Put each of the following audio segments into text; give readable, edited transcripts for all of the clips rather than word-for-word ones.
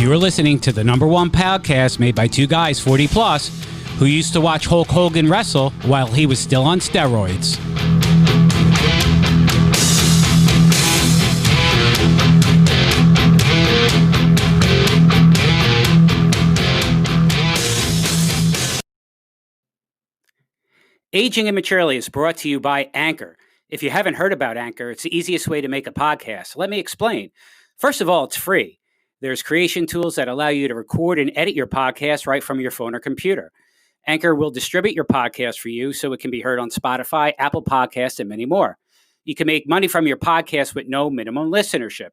You are listening to the #1 podcast made by two guys 40 plus who used to watch Hulk Hogan wrestle while he was still on steroids. Aging Immaturely is brought to you by Anchor. If you haven't heard about Anchor, it's the easiest way to make a podcast. Let me explain. First of all, it's free. There's creation tools that allow you to record and edit your podcast right from your phone or computer. Anchor will distribute your podcast for you so it can be heard on Spotify, Apple Podcasts, and many more. You can make money from your podcast with no minimum listenership.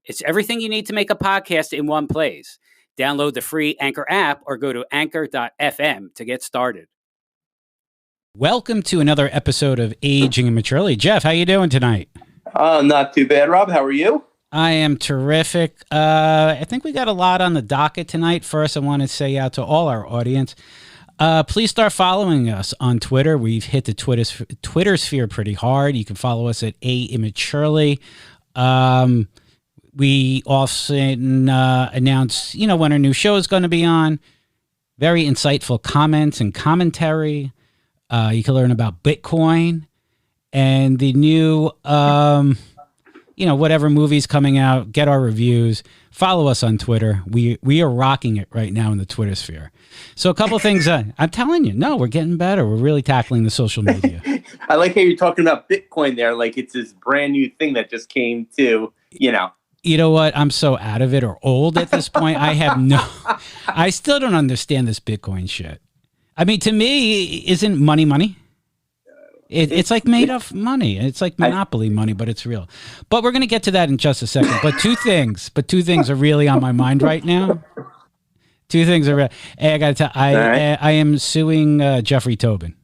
It's everything you need to make a podcast in one place. Download the free Anchor app or go to anchor.fm to get started. Welcome to another episode of Aging Immaturely. Jeff, how you doing tonight? Not too bad, Rob. How are you? I am terrific. I think we got a lot on the docket tonight. First, I want to say out to all our audience, please start following us on Twitter. We've hit the Twitter sphere pretty hard. You can follow us at @Immaturely. We often announce, when our new show is going to be on. Very insightful comments and commentary. You can learn about Bitcoin and the new, whatever movie's coming out. Get our reviews. Follow us on Twitter. We are rocking it right now in the Twitter sphere. So a couple things. I'm telling you, we're getting better. We're really tackling the social media. I like how you're talking about Bitcoin there, like it's this brand new thing that just came to, You know what? I'm so out of it or old at this point. I still don't understand this Bitcoin shit. I mean, to me, isn't money? It's like made of money. It's like monopoly money, but it's real. But we're going to get to that in just a second. But two things are really on my mind right now. Two things are. Hey, I got to tell. I am suing Jeffrey Toobin.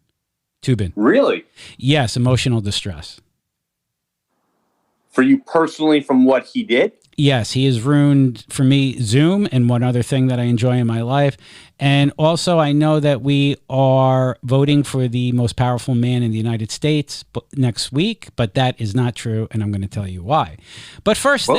Really? Yes, emotional distress. For you personally, from what he did? Yes, he has ruined for me Zoom and one other thing that I enjoy in my life. And also, I know that we are voting for the most powerful man in the United States next week, but that is not true, and I'm going to tell you why. But first,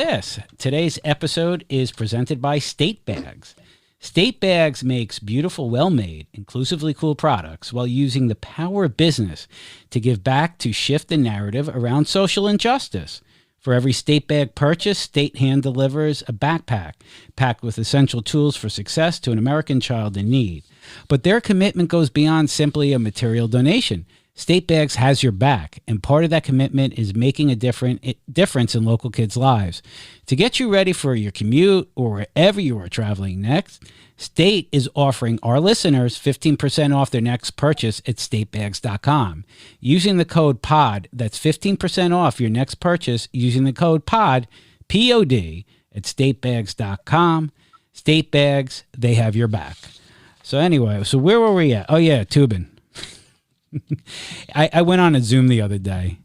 today's episode is presented by State Bags. State Bags makes beautiful, well-made, inclusively cool products while using the power of business to give back to shift the narrative around social injustice. For every State Bag purchase, State hand delivers a backpack packed with essential tools for success to an American child in need. But their commitment goes beyond simply a material donation. State Bags has your back, and part of that commitment is making a difference in local kids' lives. To get you ready for your commute or wherever you are traveling next, State is offering our listeners 15% off their next purchase at statebags.com. Using the code POD, that's 15% off your next purchase using the code POD, P-O-D, at statebags.com. State Bags, they have your back. So anyway, so where were we at? Oh, yeah, Toobin. I went on a Zoom the other day.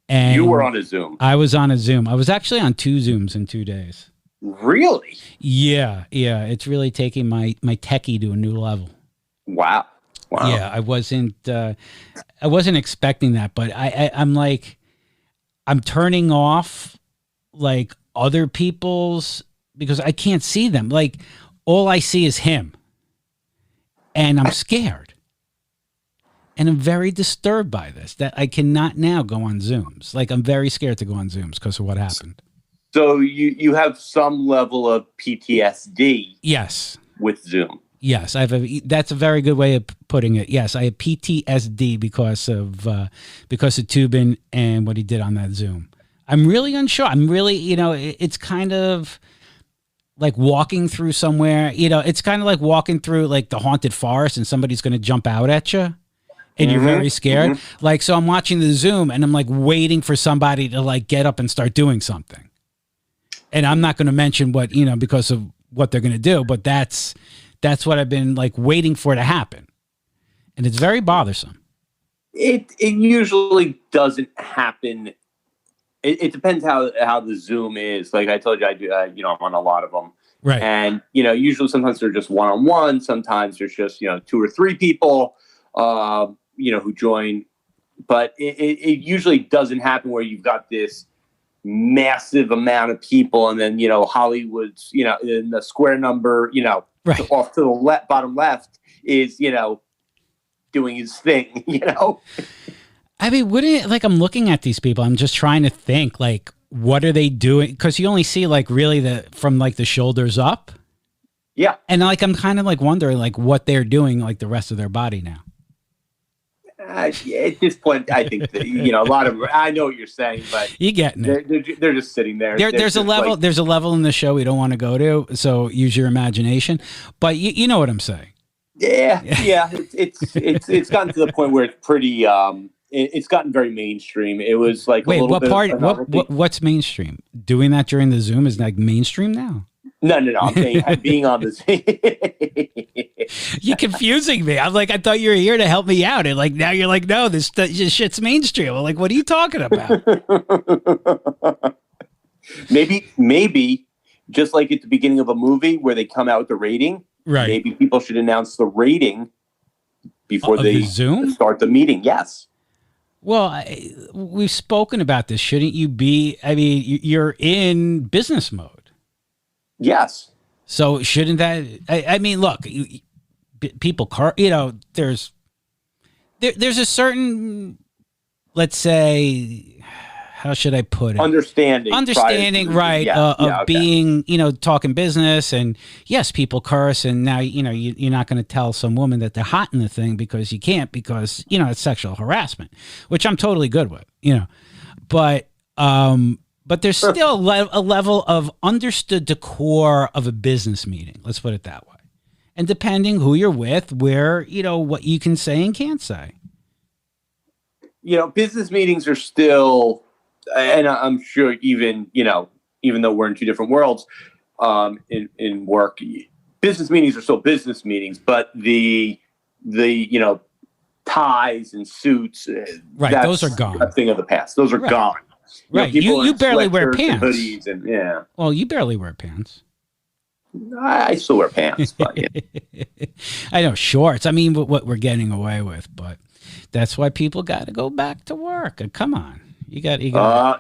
And you were on a Zoom? I was on a Zoom. I was actually on 2 Zooms in 2 days. Really? Yeah. It's really taking my techie to a new level. Wow. Yeah, I wasn't expecting that, but I'm like, I'm turning off like other people's because I can't see them. Like all I see is him, and I'm scared. And I'm very disturbed by this, that I cannot now go on Zooms. Like, I'm very scared to go on Zooms because of what happened. So you have some level of PTSD. Yes. With Zoom. Yes, that's a very good way of putting it. Yes, I have PTSD because of Toobin and what he did on that Zoom. I'm really unsure. I'm really, it's kind of like walking through somewhere. It's kind of like walking through like the haunted forest and somebody's going to jump out at you. And you're very scared. Mm-hmm. Like, so I'm watching the Zoom and I'm like waiting for somebody to like get up and start doing something. And I'm not going to mention what, because of what they're going to do, but that's what I've been like waiting for to happen. And it's very bothersome. It usually doesn't happen. It depends how the Zoom is. Like I told you, I do, I'm on a lot of them. Right. And, usually sometimes they're just one-on-one. Sometimes there's just, 2 or 3 people. Who join, but it usually doesn't happen where you've got this massive amount of people, and then Hollywood's in the square number Right. off to the bottom left is doing his thing. I mean, I'm looking at these people. I'm just trying to think, like, what are they doing? Because you only see like really from like the shoulders up. Yeah. And like I'm kind of like wondering like what they're doing like the rest of their body now. At this point, I think that, a lot of I know what you're saying, but you getting it. They're just sitting there. There's a level. There's a level in the show we don't want to go to, so use your imagination. But you know what I'm saying. Yeah. It's gotten to the point where it's pretty. It's gotten very mainstream. It was like wait, a little what bit part? of What's mainstream? Doing that during the Zoom is like mainstream now. No. I'm being on this. You're confusing me. I'm like, I thought you were here to help me out, and like now you're like, no, this shit's mainstream. I'm like, what are you talking about? maybe just like at the beginning of a movie where they come out with the rating. Right. Maybe people should announce the rating before they start the meeting. Yes. Well, we've spoken about this. Shouldn't you be? I mean, you're in business mode. Yes. So shouldn't that? I mean, look, people, there's a certain, let's say, how should I put it? Understanding, right? Of being, talking business, and yes, people curse, and now you're not going to tell some woman that they're hot in the thing because you can't, because it's sexual harassment, which I'm totally good with, but there's still a level of understood decor of a business meeting. Let's put it that way, and depending who you're with, where what you can say and can't say. Business meetings are still. And I'm sure even though we're in two different worlds in work, business meetings are still business meetings, but the ties and suits, right? Those are gone. A thing of the past. Those are gone. Right. You barely wear pants. And hoodies and Well, you barely wear pants. I still wear pants, but I know shorts. I mean, what we're getting away with, but that's why people got to go back to work. Come on. You got.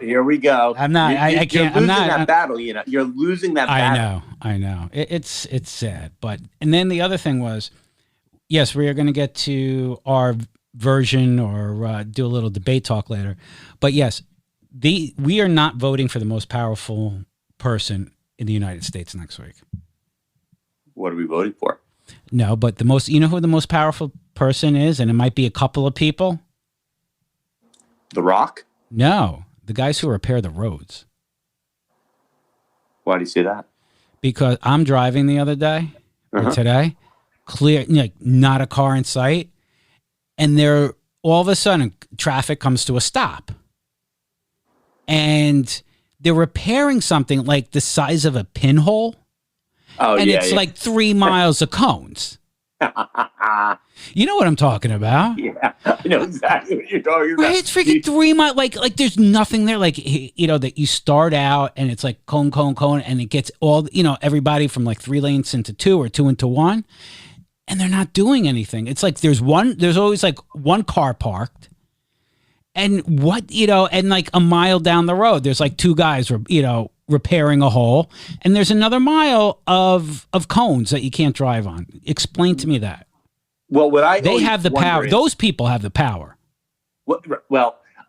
Here we go. I'm not. I can't. You're losing I'm not. that battle. You're losing that battle. I know. It's sad. But and then the other thing was, yes, we are going to get to our version or do a little debate talk later. But yes, we are not voting for the most powerful person in the United States next week. What are we voting for? No, but the most. You know who the most powerful person is, and it might be a couple of people. The Rock. No, the guys who repair the roads. Why do you say that? Because I'm driving the other day, or today, clear, not a car in sight, and there all of a sudden traffic comes to a stop, and they're repairing something like the size of a pinhole, and it's like 3 miles of cones. You know what I'm talking about? Yeah, I know exactly what you're talking about. Right, it's freaking 3 miles. Like there's nothing there. Like that you start out and it's like cone, and it gets all everybody from like 3 lanes into 2 or 2 into 1, and they're not doing anything. It's like there's always like one car parked, and and like a mile down the road, there's like 2 guys repairing a hole, and there's another mile of cones that you can't drive on. Explain to me that. Well, they have the power. Those people have the power. What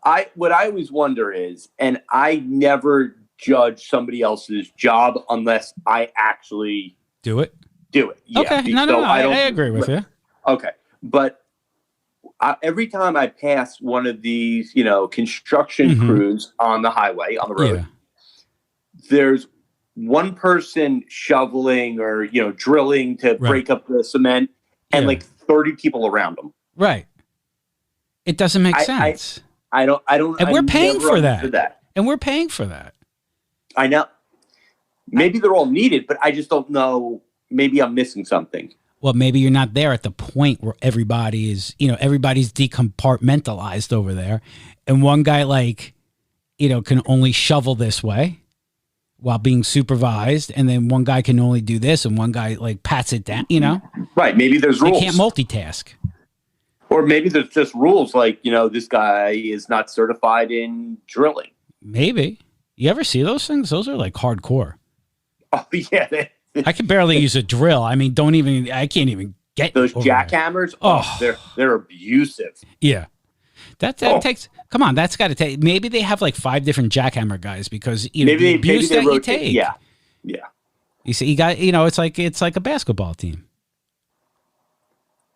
I always wonder is, and I never judge somebody else's job unless I actually do it. Yeah, okay, no, I agree with you. Okay, but every time I pass one of these, construction crews on the highway, on the road, there's one person shoveling or drilling to break up the cement, and like 30 people around them. Right. It doesn't make sense. I don't. And we're paying for that. And we're paying for that. I know. Maybe they're all needed, but I just don't know. Maybe I'm missing something. Well, maybe you're not there at the point where everybody is, everybody's decompartmentalized over there, and one guy can only shovel this way while being supervised, and then one guy can only do this, and one guy pats it down, Right. Maybe there's rules. They can't multitask. Or maybe there's just rules this guy is not certified in drilling. Maybe. You ever see those things? Those are like hardcore. Oh yeah, I can barely use a drill. I mean, I can't even get those jackhammers. Oh, they're abusive. Yeah, that takes. Come on, that's got to take. Maybe they have like 5 different jackhammer guys because the abuse that you take. Yeah. You see, it's like a basketball team.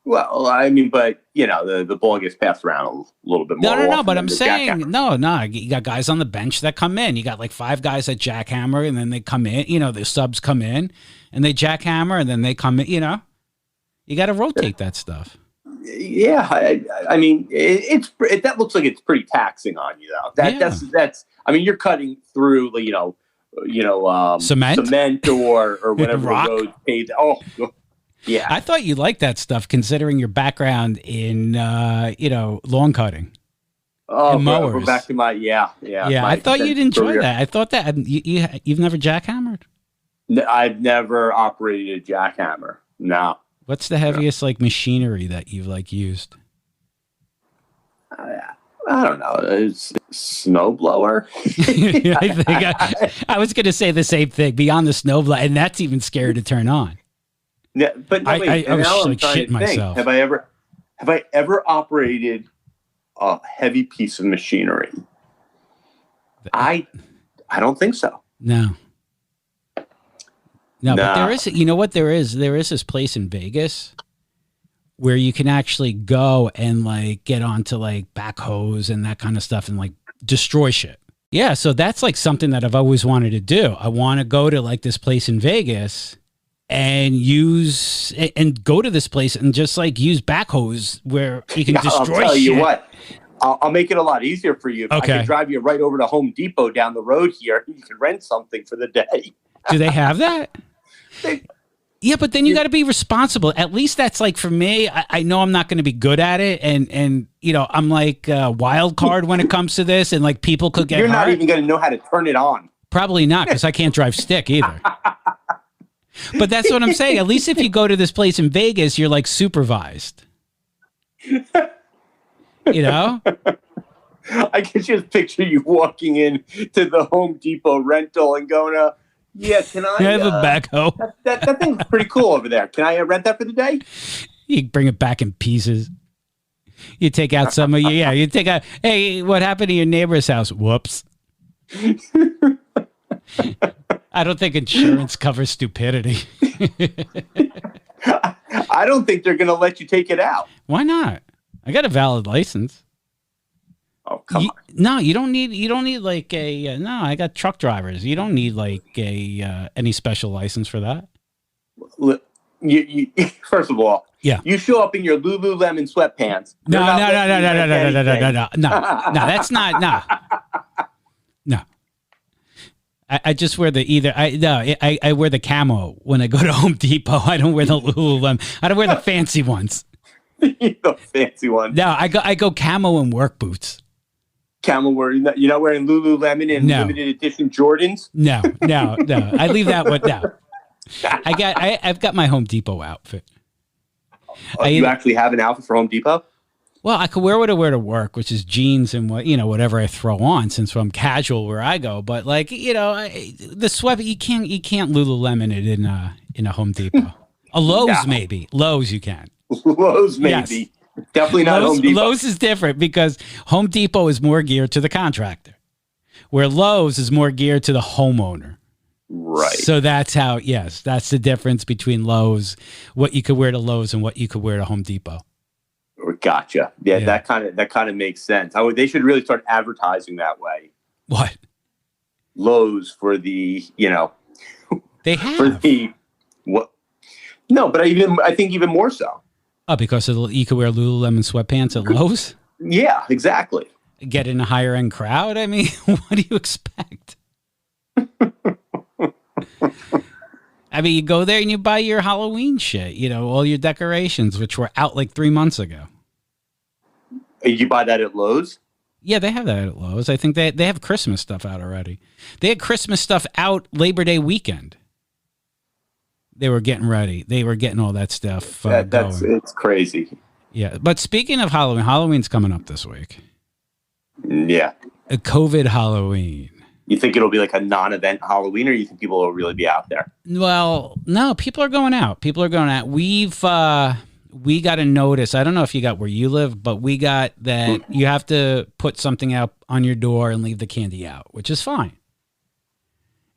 Well, I mean, but the ball gets passed around a little bit more. No. But I'm saying, no. You got guys on the bench that come in. You got like 5 guys that jackhammer, and then they come in. The subs come in, and they jackhammer, and then they come in. You got to rotate that stuff. Yeah, I mean, that looks like it's pretty taxing on you, though. That's. I mean, you're cutting through, cement or whatever the road paved. Oh. Yeah, I thought you liked that stuff, considering your background in lawn cutting. Oh, we're back to my I thought you'd enjoy that. I thought that you've never jackhammered. I've never operated a jackhammer. No. What's the heaviest machinery that you've used? I don't know. It's snowblower. I was going to say the same thing. Beyond the snowblower, and that's even scary to turn on. Yeah, but no, wait, I was shitting myself. Have I ever operated a heavy piece of machinery? I don't think so. No, but there is. You know what? There is this place in Vegas where you can actually go and get onto backhoes and that kind of stuff and destroy shit. Yeah, so that's something that I've always wanted to do. I want to go to this place in Vegas and go to this place and just use backhoes where you can destroy shit. I'll tell you what, I'll make it a lot easier for you. Okay. I can drive you right over to Home Depot down the road here. You can rent something for the day. Do they have that? Yeah, but then you got to be responsible. At least that's for me. I know I'm not going to be good at it, and I'm a wild card when it comes to this, and people could get hurt. You're not even going to know how to turn it on. Probably not, because I can't drive stick either. But that's what I'm saying. At least if you go to this place in Vegas, you're supervised. I can just picture you walking in to the Home Depot rental and going, yeah, can I have a backhoe? That thing's pretty cool over there. Can I rent that for the day? You bring it back in pieces. You take out some of you take out, hey, what happened to your neighbor's house? Whoops. I don't think insurance covers stupidity. I don't think they're going to let you take it out. Why not? I got a valid license. Oh, come on. No, you don't need no, I got truck drivers. You don't need any special license for that. You first of all, yeah. You show up in your Lululemon sweatpants. No, that's not, no. I just wear I wear the camo when I go to Home Depot. I don't wear the Lululemon. I don't wear the fancy ones. The fancy ones. No, I go camo and work boots. Camo wearing you're not wearing Lululemon and limited edition Jordans? No. I leave that one down. I've got my Home Depot outfit. You actually have an outfit for Home Depot? Well, I could wear what I wear to work, which is jeans and whatever I throw on, since I'm casual where I go. But the sweat, you can't Lululemon it in a Home Depot. A Lowe's maybe. Lowe's you can. Lowe's maybe. Yes. Definitely not Home Depot. Lowe's is different because Home Depot is more geared to the contractor, where Lowe's is more geared to the homeowner. Right. So that's that's the difference between Lowe's, what you could wear to Lowe's and what you could wear to Home Depot. Gotcha. Yeah. That kind of makes sense. They should really start advertising that way. What? Lowe's for the, they have for the what? No, but I think even more so. Oh, because you could wear Lululemon sweatpants at Lowe's? Yeah, exactly. Get in a higher end crowd? I mean, what do you expect? I mean, you go there and you buy your Halloween shit, all your decorations, which were out 3 months ago. You buy that at Lowe's? Yeah, they have that at Lowe's. I think they have Christmas stuff out already. They had Christmas stuff out Labor Day weekend. They were getting ready. They were getting all that stuff going. It's crazy. Yeah, but speaking of Halloween, Halloween's coming up this week. Yeah. A COVID Halloween. You think it'll be like a non-event Halloween, or you think people will really be out there? Well, no, people are going out. We got a notice. I don't know if you got where you live, but we got that you have to put something out on your door and leave the candy out, which is fine.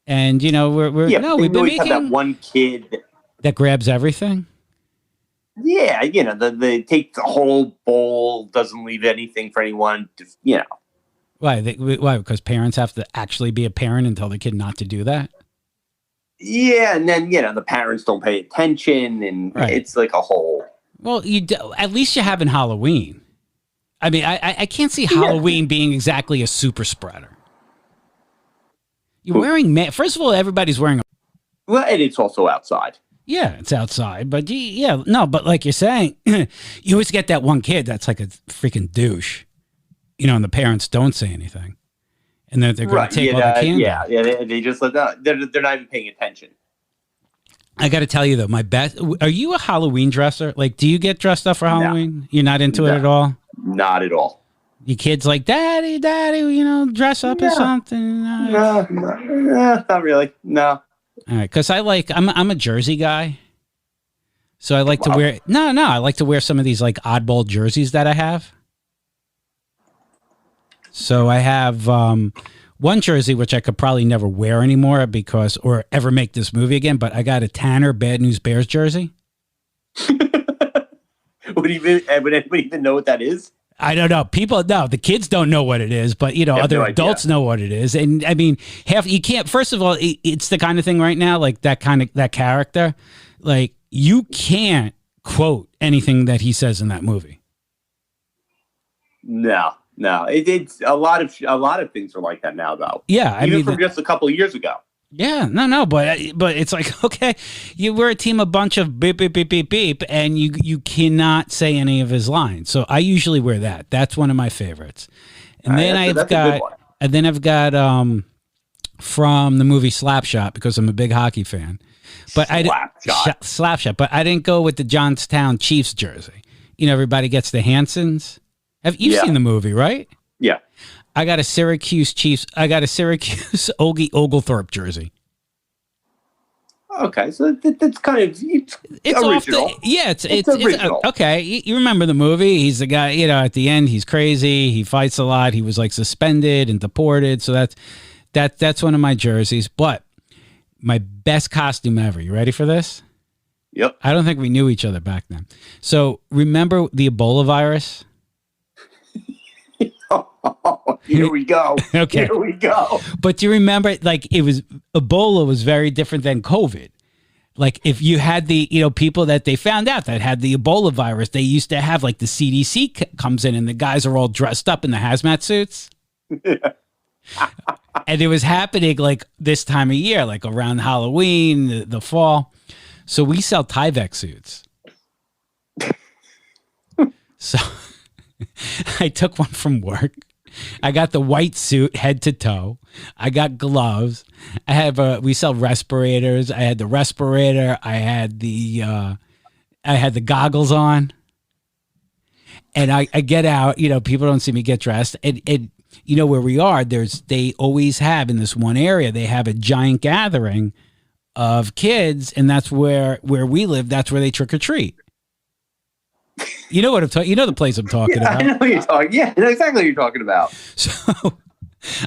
And we've been making that one kid that grabs everything. Yeah, they take the whole bowl, doesn't leave anything for anyone. Why? Why? Because parents have to actually be a parent and tell the kid not to do that? Yeah, and then, the parents don't pay attention, and It's like a whole... Well, at least you're having Halloween. I mean, I can't see Halloween being exactly a super spreader. You're wearing... First of all, everybody's wearing a... Well, and it's also outside. Yeah, it's outside, but but like you're saying, you always get that one kid that's like a freaking douche. And the parents don't say anything, and they're going to take all the candy. Yeah, they just they're not even paying attention. I got to tell you though, are you a Halloween dresser? Like, do you get dressed up for Halloween? No. You're not into it at all? Not at all. Your kids like, Daddy, dress up or something? No, not really. No. All right, because I'm a Jersey guy, so I like to wear. I like to wear some of these like oddball jerseys that I have. So I have one jersey, which I could probably never wear anymore or ever make this movie again. But I got a Tanner Bad News Bears jersey. Would anybody even know what that is? I don't know. The kids don't know what it is, but other adults know what it is. And I mean, you can't, first of all, it's the kind of thing right now, like that character, like you can't quote anything that he says in that movie. No. It's a lot of things are like that now, though. Yeah. Even from just a couple of years ago. Yeah, no, but it's like, okay, we're a team, a bunch of beep, beep, beep, beep, beep, and you cannot say any of his lines. So I usually wear that. That's one of my favorites. And then I've got from the movie Slapshot, because I'm a big hockey fan. But Slapshot. But I didn't go with the Johnstown Chiefs jersey. Everybody gets the Hansons. You've seen the movie, right? Yeah. I got a Syracuse Ogie Oglethorpe jersey. Okay, so that's kind of it's original. It's original. Okay, you remember the movie? He's the guy. At the end, he's crazy. He fights a lot. He was like suspended and deported. So that's one of my jerseys. But my best costume ever. You ready for this? Yep. I don't think we knew each other back then. So remember the Ebola virus? Here we go. Okay. Here we go. But do you remember, like, Ebola was very different than COVID. Like, if you had the, people that they found out that had the Ebola virus, they used to have, like, the CDC comes in and the guys are all dressed up in the hazmat suits. And it was happening, like, this time of year, like around Halloween, the fall. So we sell Tyvek suits. So I took one from work. I got the white suit head to toe. I got gloves. We sell respirators. I had the respirator. I had the goggles on. And I get out, people don't see me get dressed. And where we are, they always have in this one area, they have a giant gathering of kids, and that's where we live, that's where they trick or treat. You know what I'm talking. You know the place I'm talking about. I know what you're talking. Yeah, I know exactly what you're talking about. So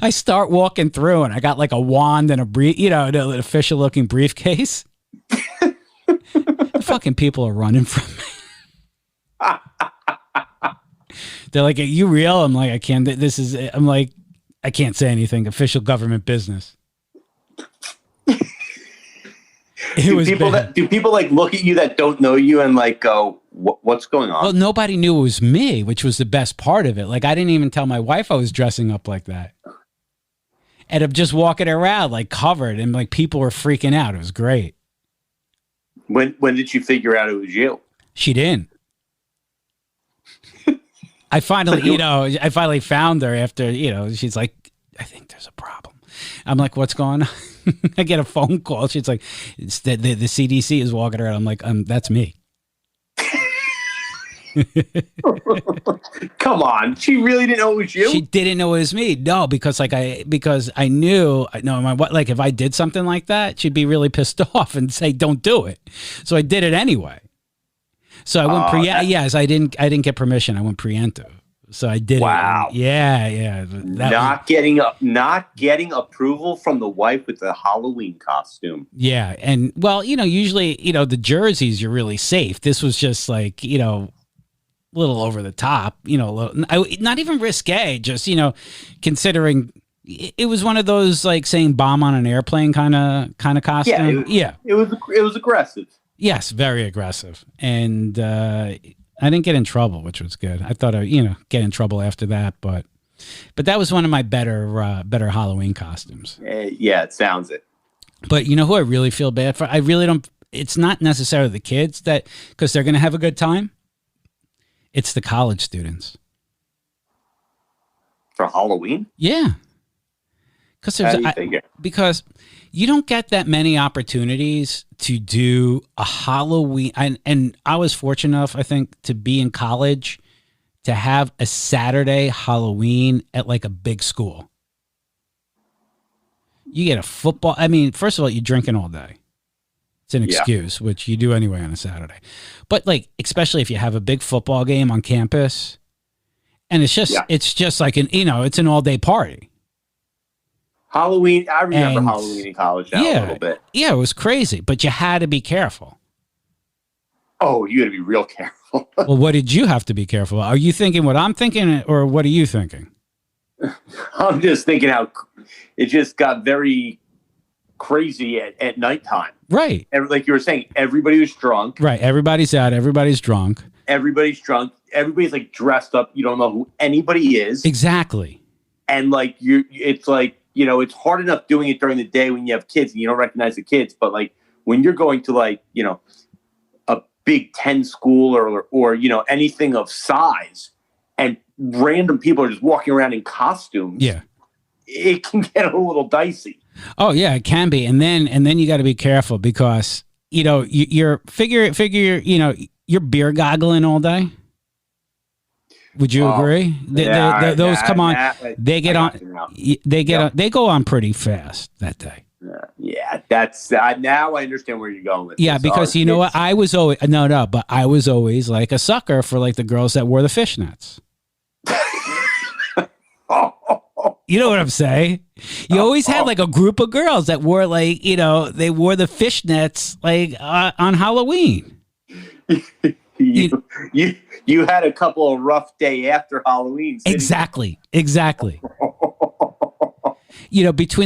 I start walking through, and I got like a wand and an official looking briefcase. The fucking people are running from me. They're like, "Are you real?" I'm like, "I can't. I'm like, I can't say anything. Official government business." Do people like look at you that don't know you and like go, what's going on? Well, nobody knew it was me, which was the best part of it. Like, I didn't even tell my wife I was dressing up like that. And I'm just walking around like covered, and like people were freaking out. It was great. When did you figure out it was you? She didn't. I finally found her after, she's like, I think there's a problem. I'm like, what's going on? I get a phone call. She's like, it's the CDC is walking around. I'm like, that's me. Come on, she really didn't know it was you. She didn't know it was me. No, because I knew like if I did something like that, she'd be really pissed off and say don't do it. So I did it anyway. So I went yes, I didn't get permission. I went preemptive. So I did it. Wow. Yeah. Not getting approval from the wife with the Halloween costume. Yeah, and well, usually, the jerseys you're really safe. This was just like, a little over the top, not even risque, just, considering it was one of those like saying bomb on an airplane kind of costume. It was aggressive. Yes, very aggressive. And I didn't get in trouble, which was good. I thought I'd, get in trouble after that, but that was one of my better Halloween costumes. Yeah, it sounds it. But you know who I really feel bad for? I really don't. It's not necessarily the kids because they're going to have a good time. It's the college students. For Halloween? Yeah. Because you don't get that many opportunities to do a Halloween. And I was fortunate enough, I think, to be in college to have a Saturday Halloween at like a big school. You get a football. I mean, first of all, you're drinking all day. It's an excuse, which you do anyway on a Saturday. But like, especially if you have a big football game on campus, and it's just like it's an all day party. Halloween. I remember Halloween in college now a little bit. Yeah, it was crazy, but you had to be careful. Oh, you got to be real careful. Well, what did you have to be careful? Are you thinking what I'm thinking, or what are you thinking? I'm just thinking how it just got very crazy at nighttime. Right. Like you were saying, everybody was drunk. Right. Everybody's out. Everybody's drunk. Everybody's drunk. Everybody's like dressed up. You don't know who anybody is. Exactly. And like it's like, it's hard enough doing it during the day when you have kids and you don't recognize the kids. But like when you're going to like, a Big Ten school or anything of size, and random people are just walking around in costumes. Yeah. It can get a little dicey. Oh yeah, it can be. And then you got to be careful because, you're you're beer goggling all day. Would you agree? Those come on. They get on. They go on pretty fast that day. Yeah, that's now I understand where you're going with. Yeah, this. because you know what, I was always but I was always like a sucker for like the girls that wore the fishnets. You know what I'm saying? You always had like a group of girls that wore like they wore the fishnets like on Halloween. You had a couple of rough day after Halloween. Exactly. Between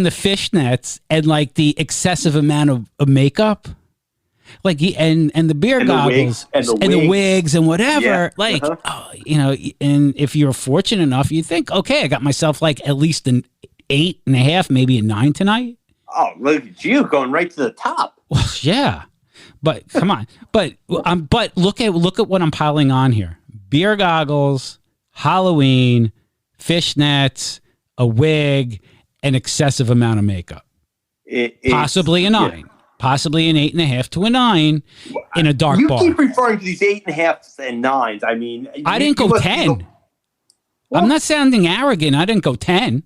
the fishnets and like the excessive amount of makeup, like and the beer goggles and the wigs and whatever, and if you're fortunate enough, you think, okay, I got myself like at least an 8.5, maybe a 9 tonight. Oh, look at you going right to the top. Well, yeah. But come on, but look at what I'm piling on here: beer goggles, Halloween, fishnets, a wig, an excessive amount of makeup, possibly a 9, possibly an 8.5 to a 9 in a dark bar. You keep referring to these 8.5s and 9s. I mean, I didn't go 10. I'm not sounding arrogant. I didn't go 10.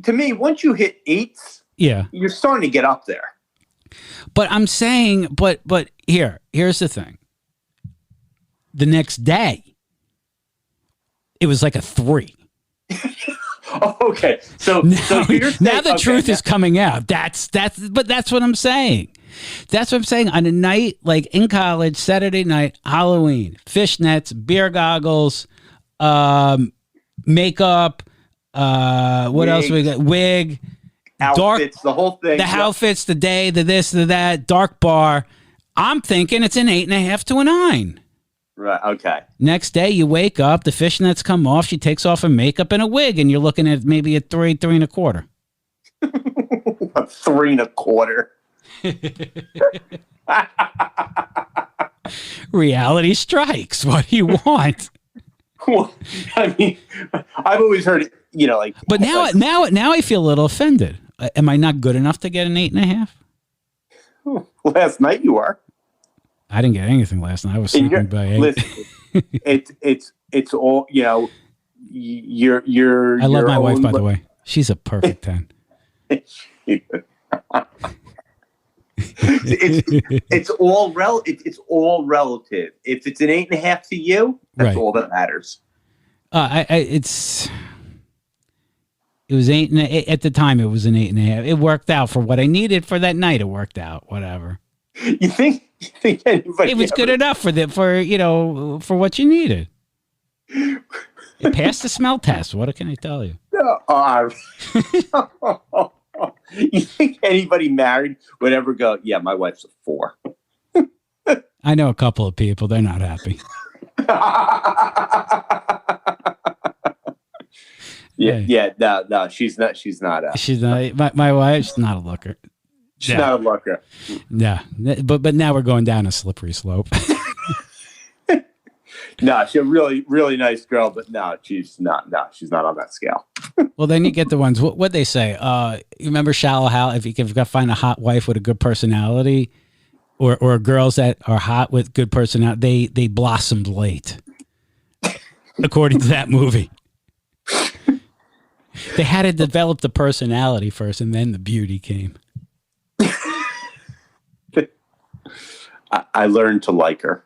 To me, once you hit 8s, you're starting to get up there. But I'm saying, but here's the thing. The next day, it was like a 3. Okay, so you're saying, now the truth is coming out. That's what I'm saying. That's what I'm saying. On a night like in college, Saturday night, Halloween, fishnets, beer goggles, makeup. What else we got? Wig. Outfits, the whole thing. The outfits, the day, the this, the that, dark bar. I'm thinking it's an 8.5 to a 9. Right, okay. Next day, you wake up, the fishnets come off, she takes off her makeup and a wig, and you're looking at maybe a 3, 3.25. A 3.25. Reality strikes. What do you want? Well, I mean, I've always heard it, like. But now I feel a little offended. Am I not good enough to get an 8.5? Last night you are. I didn't get anything last night. I was sleeping by 8. Listen, it's all, you know. I love my wife, by the way. She's a perfect 10. It's all it's all relative. If it's an 8.5 to you, that's all that matters. It was 8 at the time. It was an 8.5. It worked out for what I needed for that night. It worked out. Whatever. You think anybody? It was good enough for for what you needed. It passed the smell test. What can I tell you? You think anybody married would ever go, yeah, my wife's a 4? I know a couple of people. They're not happy. No, she's not. She's not. My wife's not a looker. She's not a looker. Yeah, but now we're going down a slippery slope. No, she's a really, really nice girl, but no, she's not. No, she's not on that scale. Well, then you get the ones. What they say? You remember Shallow Hal? If you can find a hot wife with a good personality, or girls that are hot with good personality, they blossomed late. According to that movie, they had to develop the personality first, and then the beauty came. I learned to like her.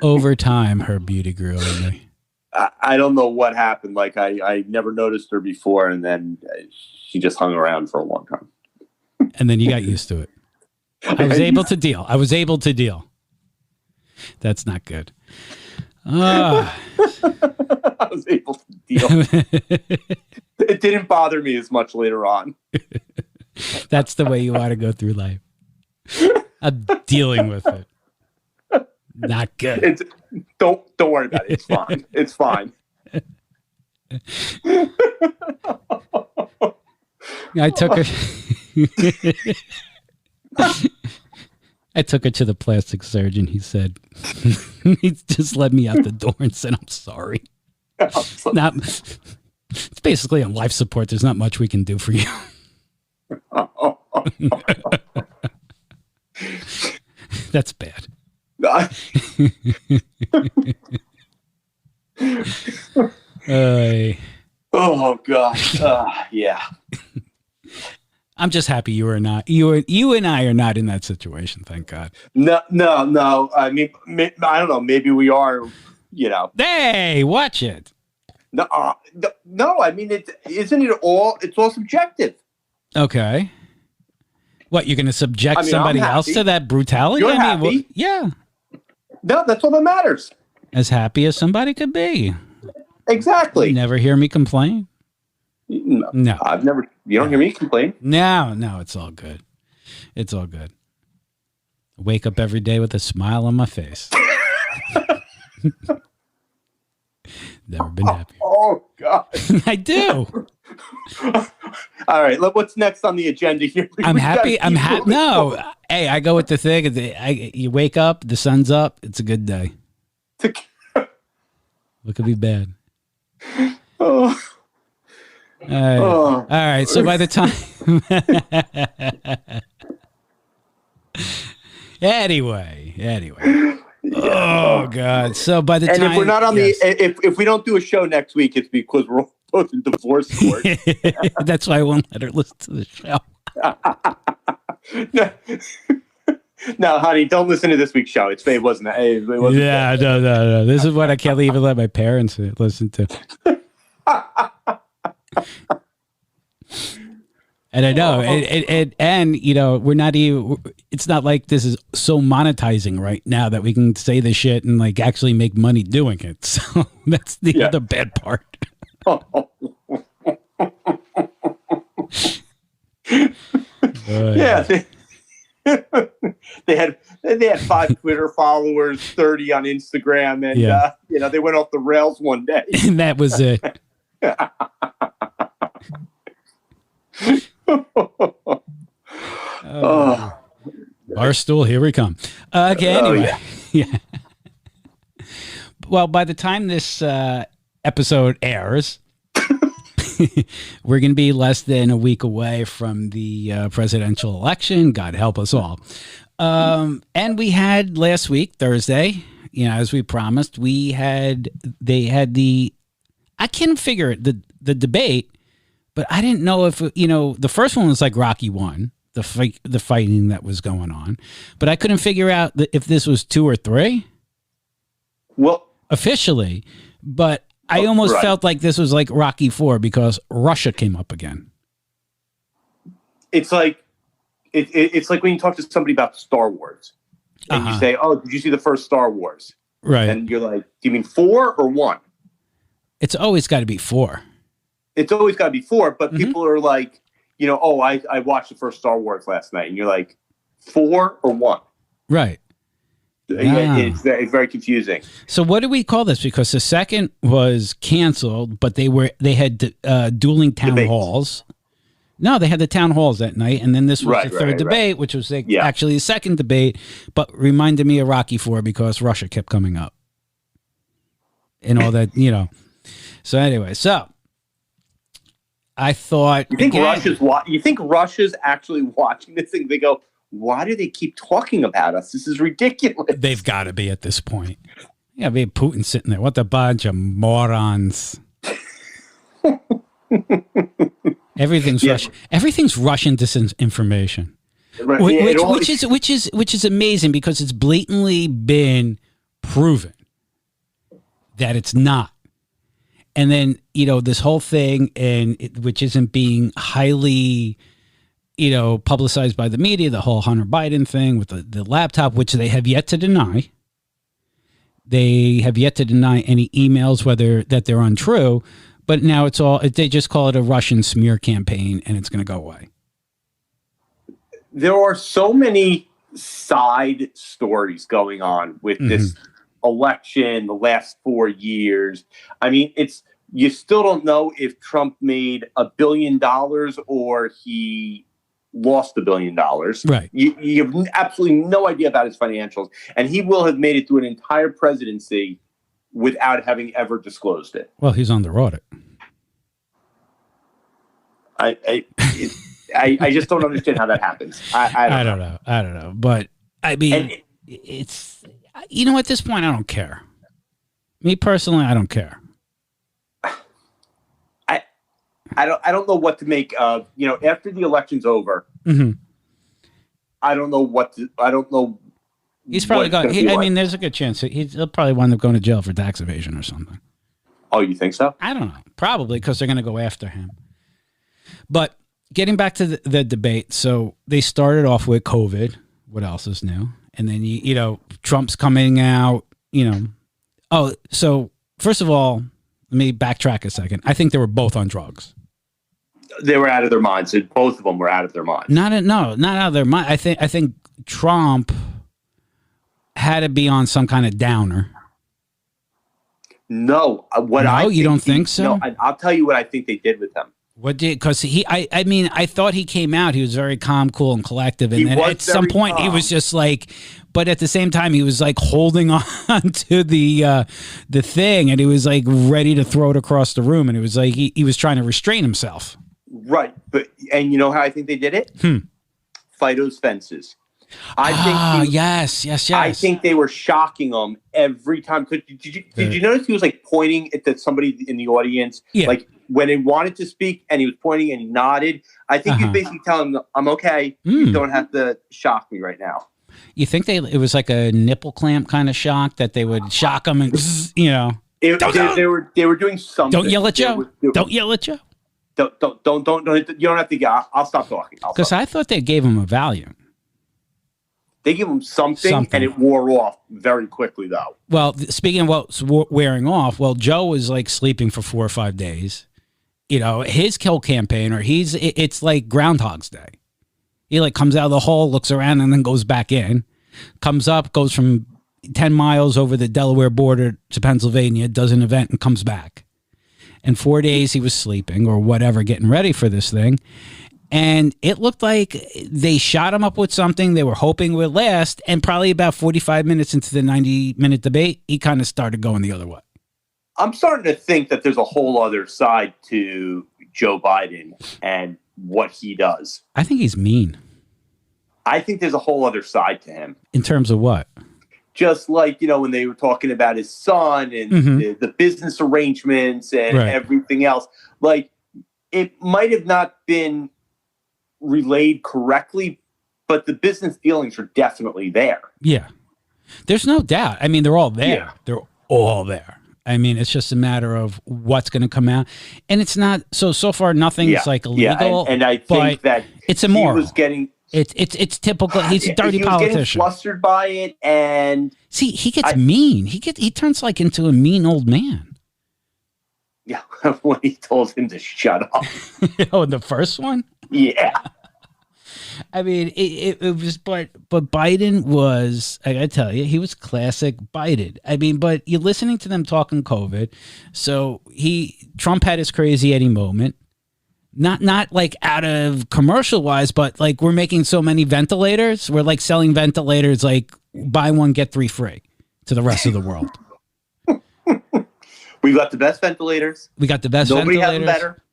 Over time, her beauty grew on me. I don't know what happened. Like I never noticed her before, and then she just hung around for a long time. And then you got used to it. I was able to deal. That's not good. I was able to deal. It didn't bother me as much later on. That's the way you ought to go through life. I'm dealing with it. Not good. Don't worry about it. It's fine. It's fine. I took her to the plastic surgeon. He said, he just let me out the door and said, I'm sorry. It's basically on life support. There's not much we can do for you. That's bad. Oh gosh. Yeah. I'm just happy you and I are not in that situation. Thank God. No. I mean, I don't know. Maybe we are. You know. Hey, watch it. No. I mean, isn't it all? It's all subjective. Okay. What, you're going to subject somebody else to that brutality? You're happy. Yeah. No, that's all that matters. As happy as somebody could be. Exactly. You never hear me complain? No. I've never. You don't hear me complain? No, it's all good. It's all good. I wake up every day with a smile on my face. Never been happy. Oh, God. I do. All right. What's next on the agenda here? I'm happy. No. Hey, I go with the thing. You wake up, the sun's up. It's a good day. What could be bad? Oh. All right. So by the time. Anyway. Oh God! So by the time, if we're not on if we don't do a show next week, it's because we're both in divorce court. That's why I won't let her listen to the show. No, honey, don't listen to this week's show. It wasn't. Yeah, no. This is what I can't even let my parents listen to. And I know, and you know, we're not even. It's not like this is so monetizing right now that we can say this shit and like actually make money doing it. So that's the other bad part. Yeah, they had 5 Twitter followers, 30 on Instagram, and you know, they went off the rails one day, and that was it. Barstool, here we come. Okay, anyway. Yeah. Well, by the time this episode airs, we're going to be less than a week away from the presidential election. God help us all. And we had last week, Thursday, as we promised, they had I can't figure it, the debate, but I didn't know if, the first one was like Rocky 1, the fighting that was going on, but I couldn't figure out if this was 2 or 3. Well, officially, but I almost felt like this was like Rocky 4 because Russia came up again. It's like it's like when you talk to somebody about Star Wars, and you say, "Oh, did you see the first Star Wars?" Right, and you're like, "Do you mean 4 or 1?" It's always got to be 4. It's always got to be 4, but people are like, "Oh, I watched the first Star Wars last night," and you're like, 4 or 1? Right. Yeah, it's very confusing. So what do we call this? Because the second was canceled, but they had dueling town halls. No, they had the town halls that night, and then this was the third debate, which was actually the second debate, but reminded me of Rocky 4 because Russia kept coming up and all that, So anyway, I thought you think Russia's actually watching this thing? They go, why do they keep talking about us? This is ridiculous. They've got to be at this point. Yeah, be Putin sitting there. What a bunch of morons. Everything's Russian. Everything's Russian disinformation, which is amazing because it's blatantly been proven that it's not. And then this whole thing, which isn't being highly, publicized by the media, the whole Hunter Biden thing with the laptop, which they have yet to deny. They have yet to deny any emails, that they're untrue. But now they just call it a Russian smear campaign, and it's going to go away. There are so many side stories going on with this election, the last 4 years. I mean, you still don't know if Trump made $1 billion or he lost $1 billion. Right. You have absolutely no idea about his financials, and he will have made it through an entire presidency without having ever disclosed it. Well, he's under audit. I just don't understand how that happens. I don't know. But I mean, it's, at this point, I don't care. Me personally, I don't care. I don't know what to make of, after the election's over. I don't know. He's probably going. There's a good chance he'll probably wind up going to jail for tax evasion or something. Oh, you think so? I don't know. Probably because they're going to go after him. But getting back to the debate, so they started off with COVID. What else is new? And then Trump's coming out. Oh, so first of all, let me backtrack a second. I think they were both on drugs. They were out of their minds. Both of them were out of their minds. Not out of their mind. I think Trump had to be on some kind of downer. No, you don't think so? No, I'll tell you what I think they did with him. What did? Because I thought he came out. He was very calm, cool, and collective, and then at some point he was just like. But at the same time, he was like holding on to the thing, and he was like ready to throw it across the room, and it was like he was trying to restrain himself. Right, and you know how I think they did it? Fido's fences. I think yes. I think they were shocking him every time. Did you notice he was like pointing at somebody in the audience, like when he wanted to speak, and he was pointing and he nodded? I think he's basically telling them, "I'm okay. You don't have to shock me right now." You think it was like a nipple clamp kind of shock that they would shock him and They were doing something. Don't yell at Joe. Don't yell at Joe. Don't. You don't have to get. I'll stop talking. Because I thought they gave him a Valium. They gave him something, and it wore off very quickly, though. Well, speaking of what's wearing off, Joe was like sleeping for 4 or 5 days. His kill campaign, it's like Groundhog's Day. He like comes out of the hole, looks around, and then goes back in. Comes up, goes from 10 miles over the Delaware border to Pennsylvania, does an event, and comes back. And 4 days he was sleeping or whatever, getting ready for this thing. And it looked like they shot him up with something they were hoping would last. And probably about 45 minutes into the 90-minute debate, he kind of started going the other way. I'm starting to think that there's a whole other side to Joe Biden and what he does. I think he's mean. I think there's a whole other side to him. In terms of what? Just like, when they were talking about his son and the business arrangements and everything else, like it might have not been relayed correctly, but the business dealings are definitely there. Yeah. There's no doubt. I mean, they're all there. Yeah. They're all there. I mean, it's just a matter of what's going to come out. And it's not, so far nothing's like illegal. Yeah. And I think that it's immoral. He was getting... It's typical. He's a dirty politician. He was getting flustered by it, and see, he gets mean. He turns like into a mean old man. Yeah, when he told him to shut up. Oh, the first one. Yeah. I mean, it was, but Biden was. I gotta tell you, he was classic Biden. I mean, but you're listening to them talking COVID, so Trump had his crazy Eddie moment. Not like out of commercial wise, but like we're making so many ventilators. We're like selling ventilators, like buy one, get 3 free to the rest of the world. We got the best ventilators. Nobody has them better.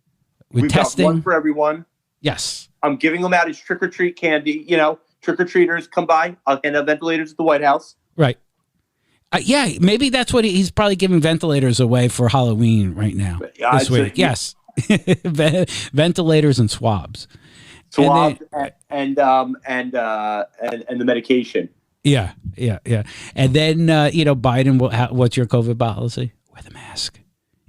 We've got one for everyone. Yes. I'm giving them out as trick-or-treat candy. Trick-or-treaters come by. I'll hand out ventilators at the White House. Right. Yeah, maybe that's what he's probably giving ventilators away for Halloween right now. This week. Yes. Ventilators and swabs and the medication. Yeah. And then Biden, what's your COVID policy? Wear the mask.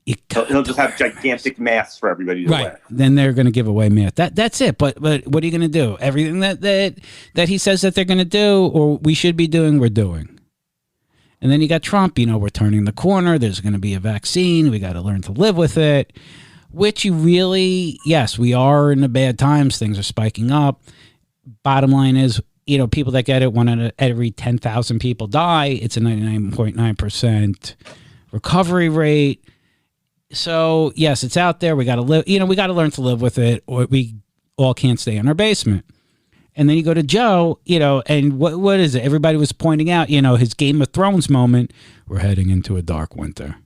He'll just have gigantic masks for everybody to wear. Then they're going to give away masks. That's it. But what are you going to do? Everything that he says that they're going to do or we should be doing, we're doing. And then you got Trump. We're turning the corner. There's going to be a vaccine. We got to learn to live with it. Which yes, we are in the bad times. Things are spiking up. Bottom line is, people that get it, 1 out of every 10,000 people die. It's a 99.9% recovery rate. So yes, it's out there. We got to live. We got to learn to live with it, or we all can't stay in our basement. And then you go to Joe, and what is it? Everybody was pointing out, his Game of Thrones moment. We're heading into a dark winter.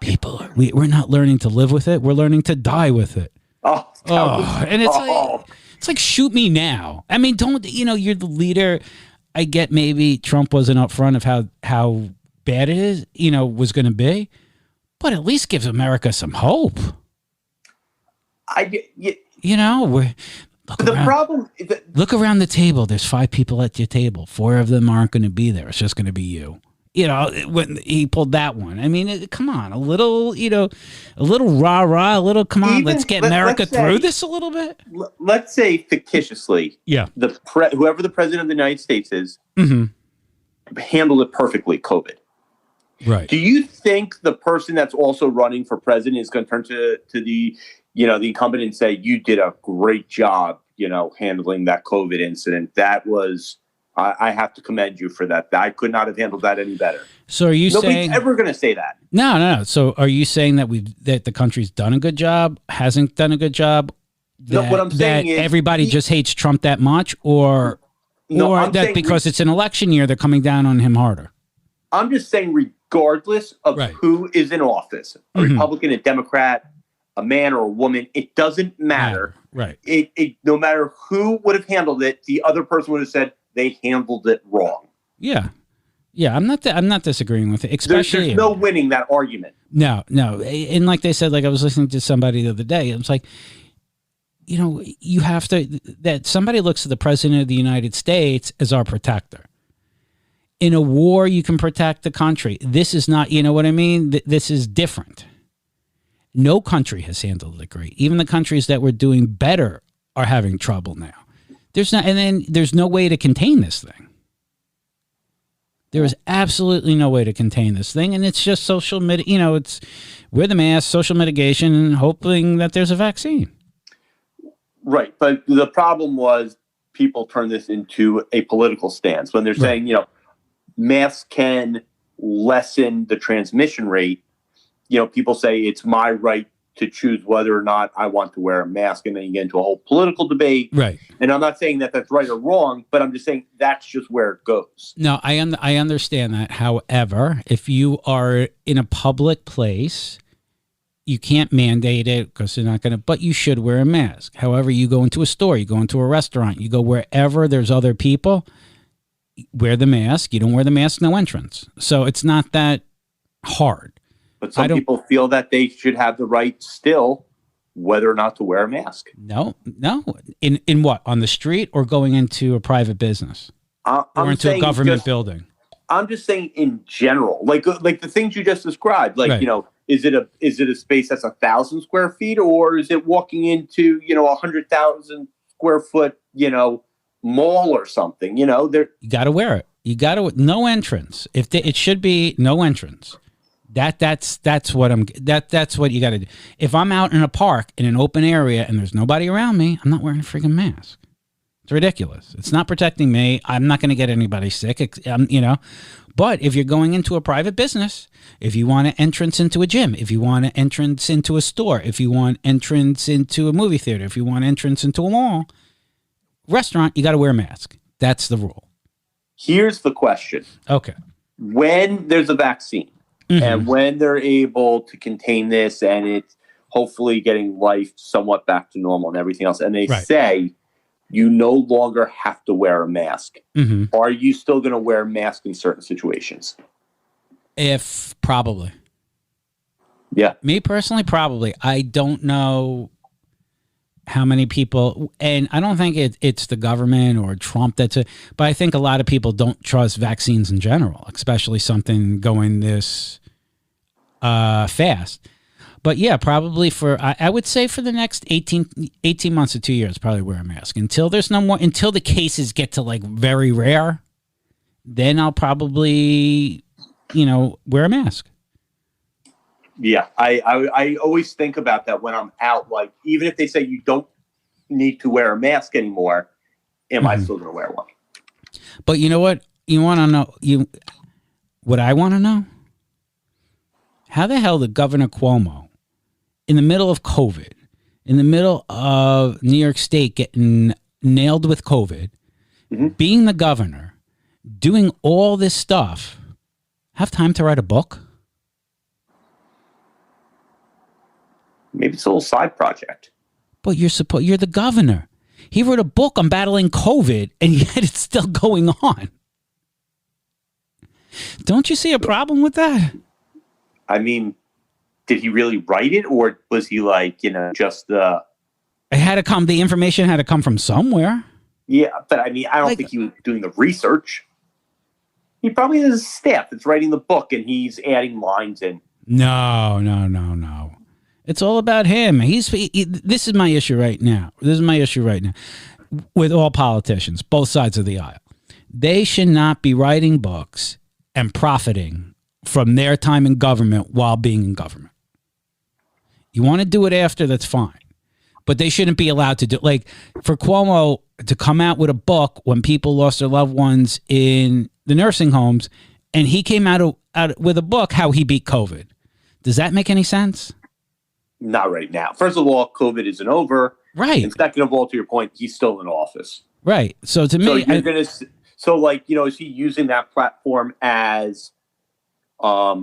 People, we're not learning to live with it. We're learning to die with it. And it's like, shoot me now. I mean, don't, you're the leader. I get maybe Trump wasn't upfront of how bad it is, was going to be, but at least gives America some hope. Look around the table. There's 5 people at your table. 4 of them aren't going to be there. It's just going to be you. When he pulled that one. I mean, come on, a little rah-rah, a little, come on, let's get America through this a little bit. Let's say fictitiously, whoever the president of the United States is, handled it perfectly, COVID. Right. Do you think the person that's also running for president is going to turn to the, the incumbent and say, you did a great job, handling that COVID incident? That was... I have to commend you for that. I could not have handled that any better. So are you saying nobody's ever going to say that? No. So are you saying that that the country's done a good job, hasn't done a good job? No, what I'm saying is everybody just hates Trump that much, or that because it's an election year, they're coming down on him harder. I'm just saying, regardless of who is in office, a Republican, a Democrat, a man or a woman, it doesn't matter. Right. It no matter who would have handled it, the other person would have said, they handled it wrong. Yeah. I'm not disagreeing with it. Especially there's no winning that argument. No. And like they said, like I was listening to somebody the other day, it was like, you have to, that somebody looks at the president of the United States as our protector. In a war, you can protect the country. This is not, you know what I mean? This is different. No country has handled it great. Even the countries that were doing better are having trouble now. There's no way to contain this thing. There is absolutely no way to contain this thing, and it's just social it's wear the mask, social mitigation, and hoping that there's a vaccine. Right, but the problem was people turn this into a political stance when they're saying, masks can lessen the transmission rate. People say it's my right to choose whether or not I want to wear a mask, and then you get into a whole political debate. Right. And I'm not saying that that's right or wrong, but I'm just saying that's just where it goes. No, I understand that. However, if you are in a public place you can't mandate it because they're not going to, but you should wear a mask. However, you go into a store, you go into a restaurant, you go wherever there's other people, wear the mask. You don't wear the mask, no entrance. So it's not that hard. But some people feel that they should have the right still, whether or not to wear a mask. No. In what? On the street or going into a private business? Or into a government building? I'm just saying in general, like the things you just described, like, right. Is it a space that's 1,000 square feet, or is it walking into, 100,000 square foot, mall or something, You got to wear it. You got to, no entrance. It should be no entrance. That's what that's what you got to do. If I'm out in a park in an open area and there's nobody around me, I'm not wearing a freaking mask. It's ridiculous. It's not protecting me. I'm not going to get anybody sick, But if you're going into a private business, if you want an entrance into a gym, if you want an entrance into a store, if you want entrance into a movie theater, if you want entrance into a mall, restaurant, you got to wear a mask. That's the rule. Here's the question. Okay. When there's a vaccine, and when they're able to contain this and it's hopefully getting life somewhat back to normal and everything else, and they say you no longer have to wear a mask, are you still going to wear a mask in certain situations? Probably. Yeah. Me personally, probably. I don't know how many people, and I don't think it's the government or Trump but I think a lot of people don't trust vaccines in general, especially something going this fast. But yeah, probably I would say for the next 18 months to 2 years, probably wear a mask until there's no more, until the cases get to like very rare. Then I'll probably, wear a mask. Yeah, I always think about that when I'm out. Like, even if they say you don't need to wear a mask anymore, am I still going to wear one? But you know what? You want to know what I want to know? How the hell did Governor Cuomo, in the middle of COVID, in the middle of New York State getting nailed with COVID, being the governor, doing all this stuff, have time to write a book? Maybe it's a little side project. But you're the governor. He wrote a book on battling COVID, and yet it's still going on. Don't you see a problem with that? I mean, did he really write it, or was he like, just the... It had to come, the information had to come from somewhere. Yeah, but I mean, I don't think he was doing the research. He probably has a staff that's writing the book, and he's adding lines in. No. It's all about him. This is my issue right now. With all politicians, both sides of the aisle. They should not be writing books and profiting from their time in government while being in government. You want to do it after, that's fine. But they shouldn't be allowed to do, like, for Cuomo to come out with a book when people lost their loved ones in the nursing homes, and he came out with a book how he beat COVID. Does that make any sense? Not right now. First of all, COVID isn't over. Right. And second of all, to your point, he's still in office. Right. So to me, is he using that platform as, a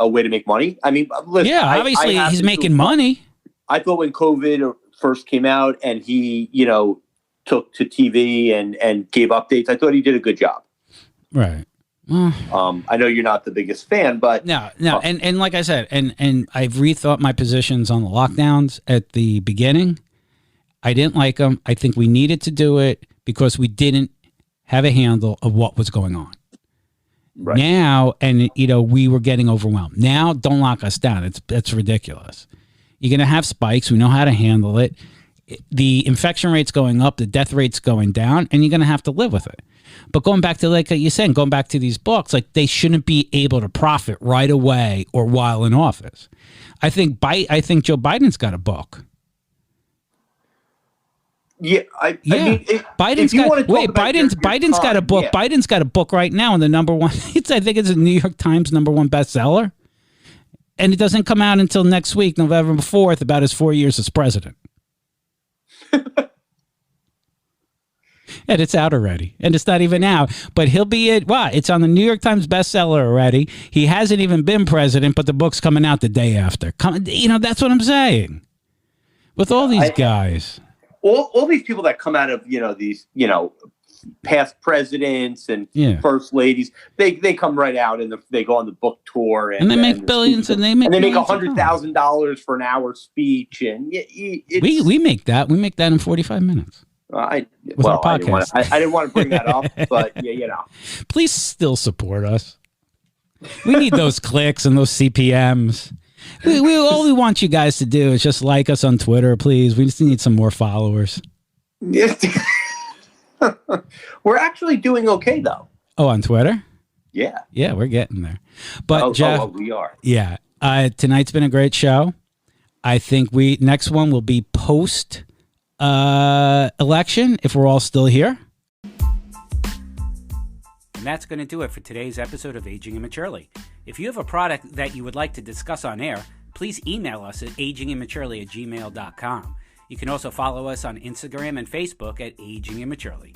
way to make money? I mean, listen, yeah, obviously he's making money. I thought when COVID first came out and he, took to TV and gave updates, I thought he did a good job. Right. I know you're not the biggest fan, but no, and like I said, and I've rethought my positions on the lockdowns at the beginning. I didn't like them. I think we needed to do it because we didn't have a handle of what was going on. Right. Now, and we were getting overwhelmed. Now, don't lock us down. That's ridiculous. You're going to have spikes. We know how to handle it. The infection rate's going up, the death rate's going down, and you're going to have to live with it. But going back to, like you're saying, going back to these books, like, they shouldn't be able to profit right away or while in office. I think Joe Biden's got a book. Yeah, I mean, Biden's got a book. Yeah. Biden's got a book right now, and the number one. I think it's a New York Times #1 bestseller, and it doesn't come out until next week, November 4th, about his 4 years as president. And it's out already. And it's not even out. But he'll be it's on the New York Times bestseller already. He hasn't even been president, but the book's coming out the day after. That's what I'm saying. With all these guys. All these people that come out of, these, past presidents and first ladies, they come right out and they go on the book tour and they make billions and they make $100,000 for an hour speech and we make that in 45 minutes. I didn't want to bring that up, but please still support us. We need those clicks and those CPMs. All we want you guys to do is just like us on Twitter, please. We just need some more followers. We're actually doing okay, though. Oh, on Twitter? Yeah. Yeah, we're getting there. But Jeff, we are. Yeah. Tonight's been a great show. I think next one will be post election if we're all still here. And that's going to do it for today's episode of Aging Immaturely. If you have a product that you would like to discuss on air, please email us at agingimmaturely@gmail.com. You can also follow us on Instagram and Facebook at Aging Immaturely.